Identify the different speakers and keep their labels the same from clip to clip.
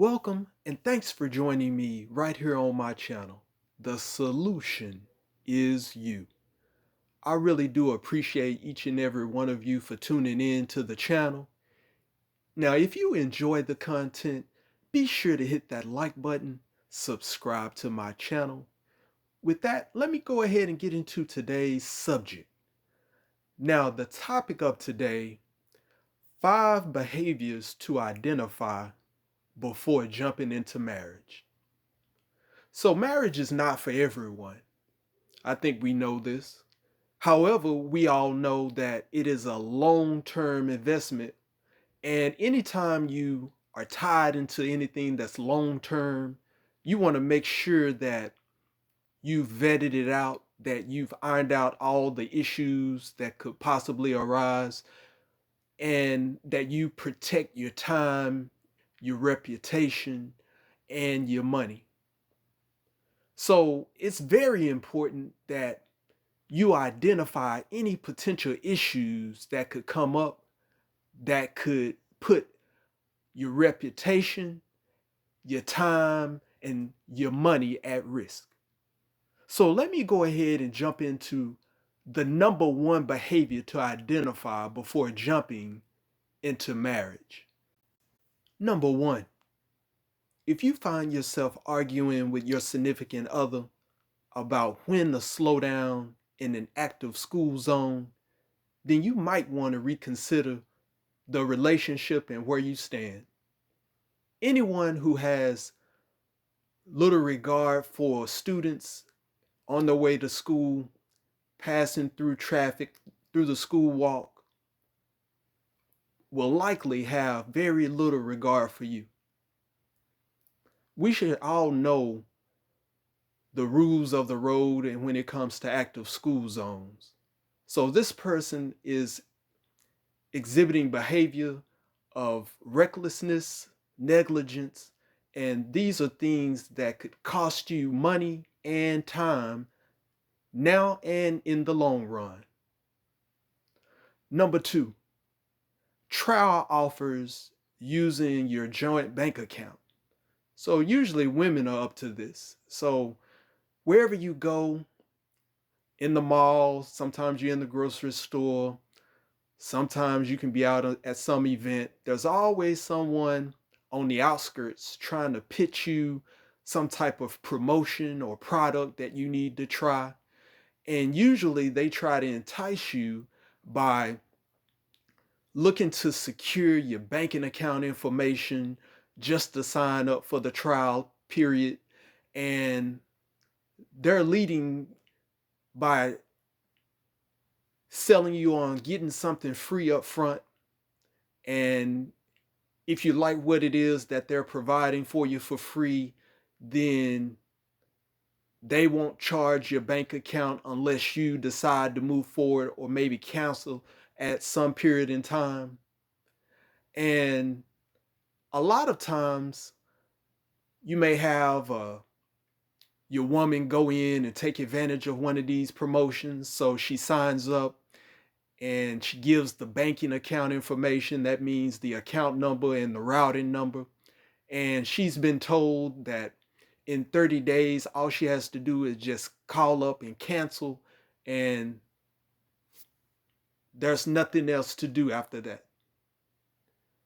Speaker 1: Welcome and thanks for joining me right here on my channel. The solution is you. I really do appreciate each and every one of you for tuning in to the channel. Now, if you enjoy the content, be sure to hit that like button, subscribe to my channel. With that, let me go ahead and get into today's subject. Now, the topic of today, 5 behaviors to identify before jumping into marriage. So marriage is not for everyone. I think we know this. However, we all know that it is a long-term investment. And anytime you are tied into anything that's long-term, you want to make sure that you've vetted it out, that you've ironed out all the issues that could possibly arise, and that you protect your time, your reputation, and your money. So it's very important that you identify any potential issues that could come up that could put your reputation, your time, and your money at risk. So let me go ahead and jump into the number one behavior to identify before jumping into marriage. Number one, if you find yourself arguing with your significant other about when to slow down in an active school zone, then you might want to reconsider the relationship and where you stand. Anyone who has little regard for students on their way to school, passing through traffic, through the school walk, will likely have very little regard for you. We should all know the rules of the road and when it comes to active school zones. So this person is exhibiting behavior of recklessness, negligence, and these are things that could cost you money and time now and in the long run. Number two, trial offers using your joint bank account. So usually women are up to this. So wherever you go, in the mall, sometimes you're in the grocery store, sometimes you can be out at some event. There's always someone on the outskirts trying to pitch you some type of promotion or product that you need to try. And usually they try to entice you by looking to secure your banking account information just to sign up for the trial period. And they're leading by selling you on getting something free up front. And if you like what it is that they're providing for you for free, then they won't charge your bank account unless you decide to move forward or maybe cancel at some period in time. And a lot of times you may have your woman go in and take advantage of one of these promotions. So she signs up and she gives the banking account information. That means the account number and the routing number. And she's been told that in 30 days, all she has to do is just call up and cancel, and there's nothing else to do after that.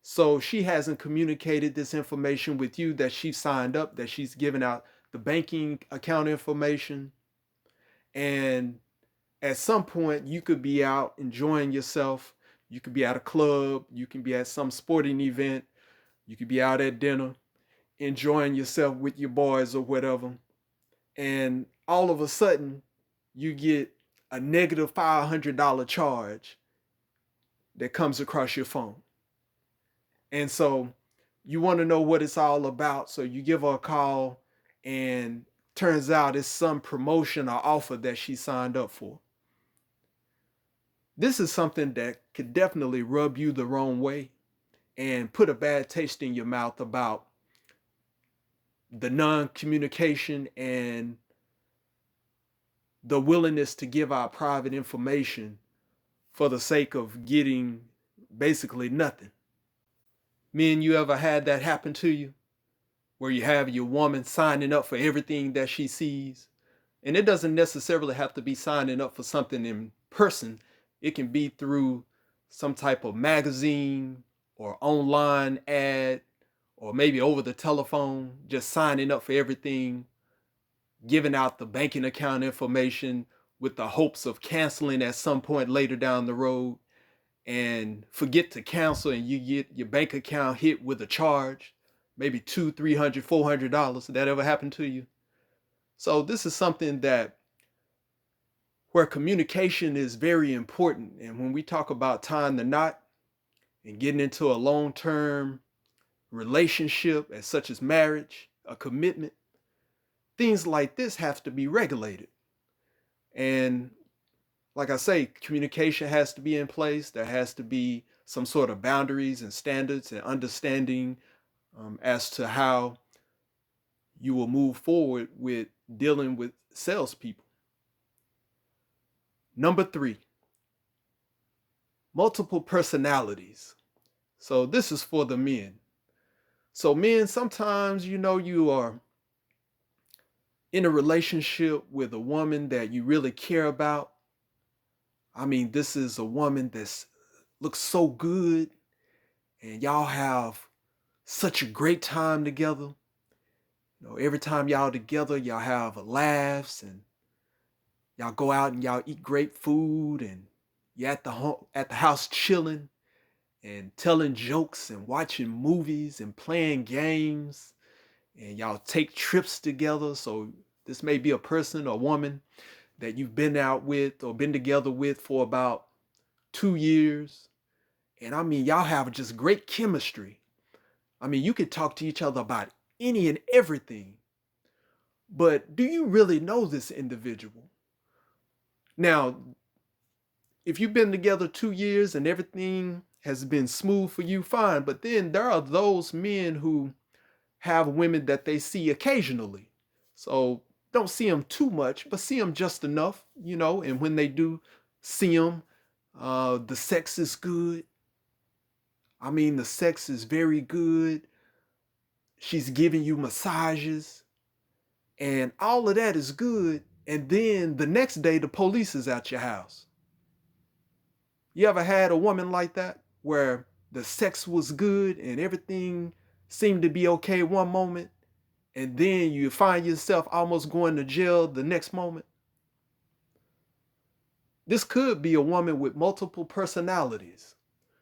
Speaker 1: So she hasn't communicated this information with you that she signed up, that she's given out the banking account information. And at some point, you could be out enjoying yourself. You could be at a club. You can be at some sporting event. You could be out at dinner, enjoying yourself with your boys or whatever. And all of a sudden, you get a negative $500 charge that comes across your phone. And so you want to know what it's all about. So you give her a call, and turns out it's some promotion or offer that she signed up for. This is something that could definitely rub you the wrong way and put a bad taste in your mouth about the non-communication and the willingness to give out private information for the sake of getting basically nothing. Me and you ever had that happen to you? where you have your woman signing up for everything that she sees. And it doesn't necessarily have to be signing up for something in person. It can be through some type of magazine or online ad or maybe over the telephone, just signing up for everything, giving out the banking account information with the hopes of canceling at some point later down the road and forget to cancel and you get your bank account hit with a charge, maybe two, $300, $400. Did that ever happen to you? So this is something that where communication is very important. And when we talk about tying the knot and getting into a long-term relationship, as such as marriage, a commitment, things like this have to be regulated. And like I say, communication has to be in place. There has to be some sort of boundaries and standards and understanding as to how you will move forward with dealing with salespeople. Number 3, multiple personalities. So this is for the men. So men, sometimes you are in a relationship with a woman that you really care about. I mean, this is a woman that looks so good and y'all have such a great time together. Every time y'all together, y'all have laughs and y'all go out and y'all eat great food and you're at the house chilling and telling jokes and watching movies and playing games and y'all take trips together. So this may be a person or woman that you've been out with or been together with for about 2 years. And I mean, y'all have just great chemistry. I mean, you could talk to each other about any and everything. But do you really know this individual? Now, if you've been together 2 years and everything has been smooth for you, fine. But then there are those men who have women that they see occasionally. So don't see them too much, but see them just enough, and when they do see them, the sex is good. I mean, the sex is very good. She's giving you massages and all of that is good. And then the next day, the police is at your house. You ever had a woman like that where the sex was good and everything seemed to be okay one moment, and then you find yourself almost going to jail the next moment? This could be a woman with multiple personalities.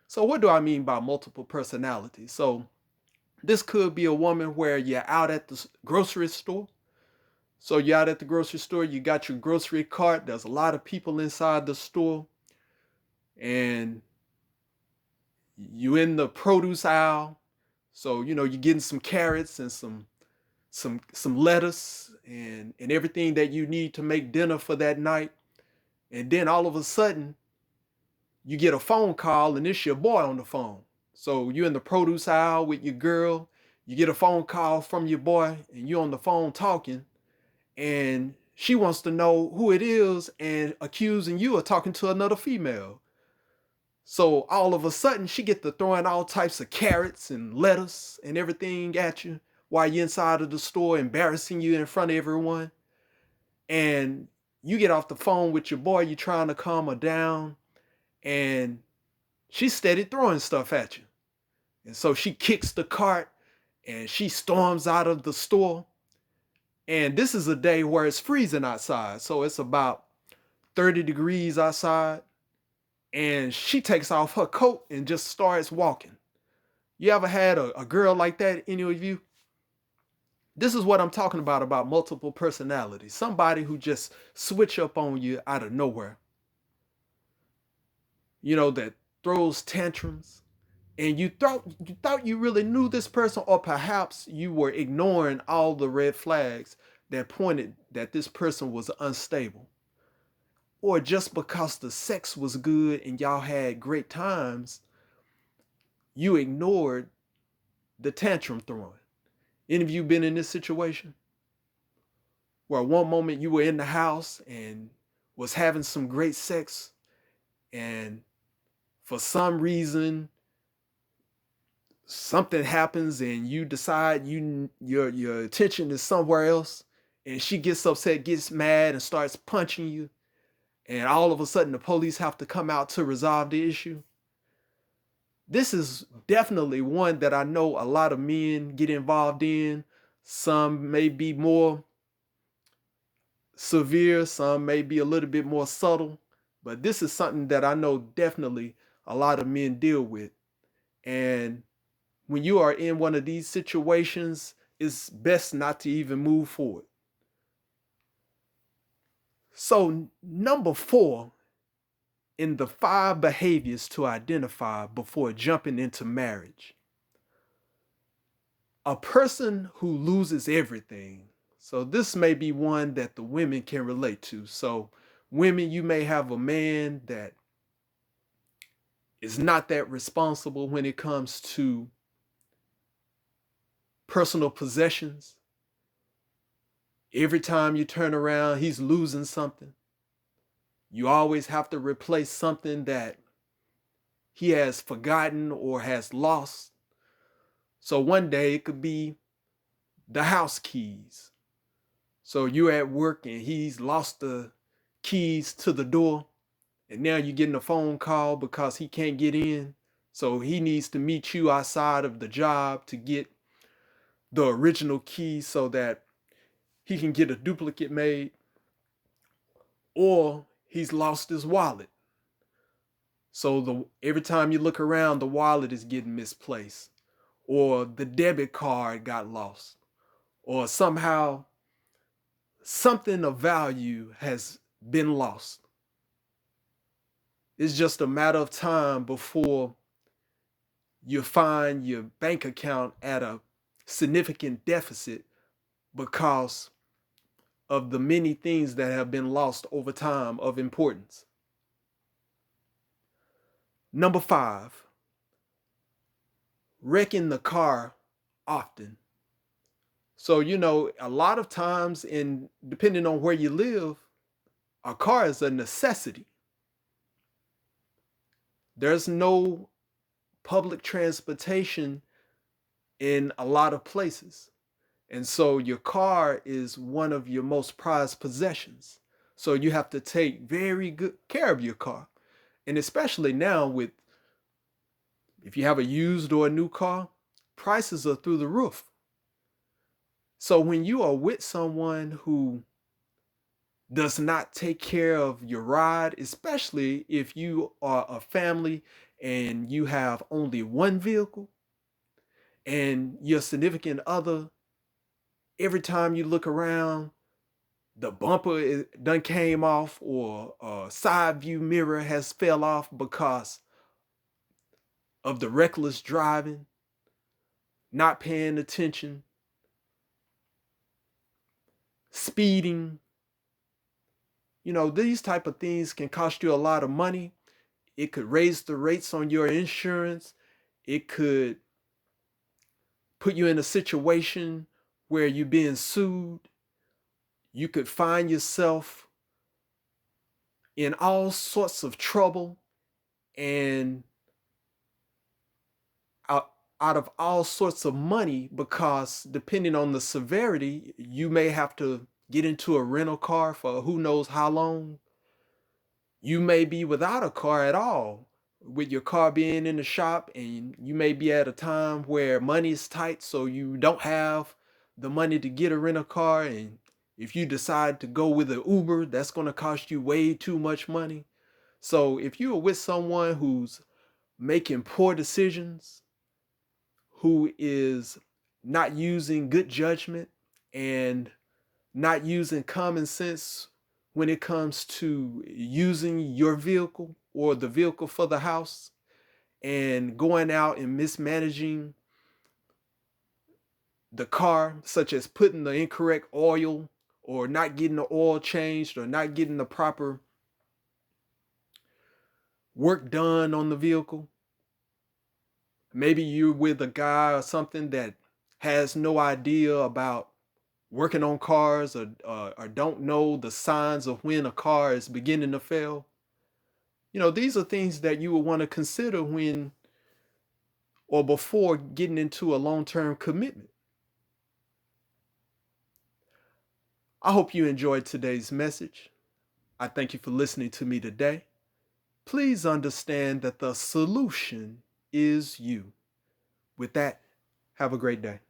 Speaker 1: So what do I mean by multiple personalities? So this could be a woman where you're out at the grocery store. So you're out at the grocery store, you got your grocery cart, there's a lot of people inside the store, and you in the produce aisle. So, you're getting some carrots and some lettuce and everything that you need to make dinner for that night. And then all of a sudden, you get a phone call and it's your boy on the phone. So you're in the produce aisle with your girl, you get a phone call from your boy and you're on the phone talking, and she wants to know who it is and accusing you of talking to another female. So all of a sudden she get to throwing all types of carrots and lettuce and everything at you while you're inside of the store, embarrassing you in front of everyone. And you get off the phone with your boy, you're trying to calm her down, and she's steady throwing stuff at you. And so she kicks the cart and she storms out of the store. And this is a day where it's freezing outside. So it's about 30 degrees outside. And she takes off her coat and just starts walking. You ever had a girl like that, any of you? This is what I'm talking about multiple personalities. Somebody who just switch up on you out of nowhere. That throws tantrums. And you thought you really knew this person, or perhaps you were ignoring all the red flags that pointed that this person was unstable. Or just because the sex was good and y'all had great times, you ignored the tantrum throwing. Any of you been in this situation where one moment you were in the house and was having some great sex, and for some reason something happens and you decide your attention is somewhere else, and she gets upset, gets mad, and starts punching you, and all of a sudden the police have to come out to resolve the issue. This is definitely one that I know a lot of men get involved in. Some may be more severe, some may be a little bit more subtle, but this is something that I know definitely a lot of men deal with. And when you are in one of these situations, it's best not to even move forward. So, number 4 in the 5 behaviors to identify before jumping into marriage: a person who loses everything. So, this may be one that the women can relate to. So, women, you may have a man that is not that responsible when it comes to personal possessions. Every time you turn around, he's losing something. You always have to replace something that he has forgotten or has lost. So one day it could be the house keys. So you're at work and he's lost the keys to the door, and now you're getting a phone call because he can't get in. So he needs to meet you outside of the job to get the original key so that he can get a duplicate made. Or he's lost his wallet. So every time you look around, the wallet is getting misplaced, or the debit card got lost, or somehow something of value has been lost. It's just a matter of time before you find your bank account at a significant deficit because of the many things that have been lost over time of importance. Number 5, wrecking the car often. So, a lot of times, in depending on where you live, a car is a necessity. There's no public transportation in a lot of places. And so your car is one of your most prized possessions. So you have to take very good care of your car. And especially now if you have a used or a new car, prices are through the roof. So when you are with someone who does not take care of your ride, especially if you are a family and you have only one vehicle, and your significant other, every time you look around, the bumper done came off, or a side view mirror has fell off because of the reckless driving, not paying attention, speeding. These type of things can cost you a lot of money. It could raise the rates on your insurance. It could put you in a situation where you're being sued. You could find yourself in all sorts of trouble and out, out of all sorts of money, because depending on the severity, you may have to get into a rental car for who knows how long. You may be without a car at all, with your car being in the shop, and you may be at a time where money is tight, so you don't have the money to get a rental car. And if you decide to go with an Uber, that's going to cost you way too much money. So if you are with someone who's making poor decisions, who is not using good judgment and not using common sense when it comes to using your vehicle or the vehicle for the house, and going out and mismanaging the car, such as putting the incorrect oil, or not getting the oil changed, or not getting the proper work done on the vehicle. Maybe you're with a guy or something that has no idea about working on cars, or don't know the signs of when a car is beginning to fail. These are things that you would want to consider when or before getting into a long-term commitment. I hope you enjoyed today's message. I thank you for listening to me today. Please understand that the solution is you. With that, have a great day.